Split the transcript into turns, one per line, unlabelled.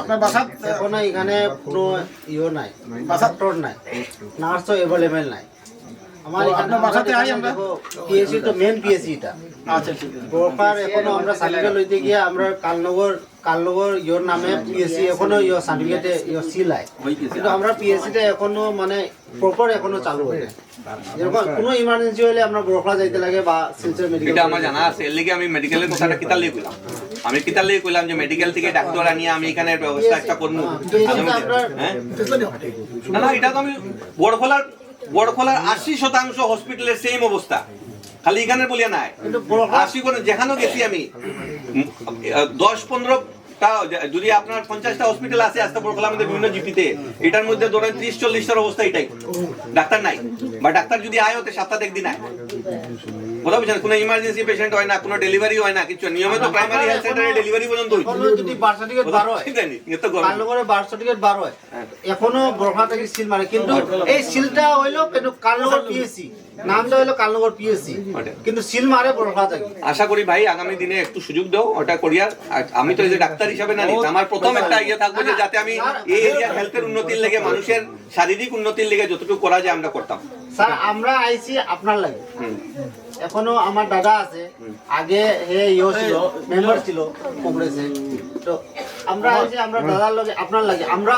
আপনার বাসা
এখন এখানে কোনো ইও নাই, ডক্টর নাই, নার্সও অ্যাভেলেবেল নাই। আমার এখানে
আপনার বাসাতে আই আমরা
পিএসসি তো মেন পিএসসি এটা
আচ্ছা ঠিক আছে
বরকার এখনো আমরা সার্টিফিকেট লইতে গিয়ে আমরা কালনগর ইয়োর নামে পিএসসি এখনো ইয়ো সার্টিফিকেটে ইয়ো সিলাই, কিন্তু আমরা পিএসসিটা এখনো মানে প্রপার এখনো চালু হয় না। যেরকম কোনো ইমার্জেন্সি হলে আমরা বরখলা যাইতে লাগে বা শিলচর মেডিকেল।
এটা আমার জানা আছে, এর লিগে আমি মেডিকেলের কথাটা কিতার লিগে কইলাম, আমি কিতার লিগে কইলাম যে মেডিকেল থেকে ডাক্তার আনিয়ে আমি এখানে ব্যবস্থা একটা করব। না না, এটা তো আমি বড়খলার 80% হসপিটালের সেম অবস্থা, খালি এখানে বলিয়া নাই। 80 করে যেখানেও গেছি আমি 10-15টা, যদি আপনার 50টা হসপিটাল আছে আজকে বড়খলার মধ্যে বিভিন্ন জিপিতে, এটার মধ্যে ধরেন 30-40টার অবস্থা এটাই, ডাক্তার নাই, বা ডাক্তার যদি আয় হতে সপ্তাহে একদিন আয়। কথা বুঝছেন, কোনো ইমার্জেন্সি পেশেন্ট হয় না, কোনো ডেলিভারি হয় না, কিছু নিয়মিত প্রাইমারি হেলথ সেন্টারে ডেলিভারি পর্যন্ত হয়।
যদি বার্থ সার্টিফিকেট বার হয়, কালনগরে বার্থ সার্টিফিকেট বার হয়, এখনো বরখলা থেকে সিল মারে, কিন্তু এই সিলটা হইলো কিন্তু কালনগর পিএসসি, নামটা হইলো কালনগর পিএসসি, কিন্তু সিল মারে বরখলা থেকে।
আশা করি ভাই আগামী দিনে একটু সুযোগ দাও ওটা করিয়ার। আমি তো এই যে ডাক্তার হিসাবে না, আমার প্রথম একটা ইয়ে থাকবে যে যাতে আমি এই এরিয়ার হেলথের উন্নতির লেগে, মানুষের শারীরিক উন্নতির লেগে যতটুকু করা যায় আমরা করতাম।
স্যার আমরা আইছি আপনার লাগে, এখনো আমার দাদা আছে, আগে হে ইও ছিল, মেম্বার ছিল কংগ্রেসে, তো আমরা আইছি আমরা দাদার লাগে, আপনার লাগে, আমরা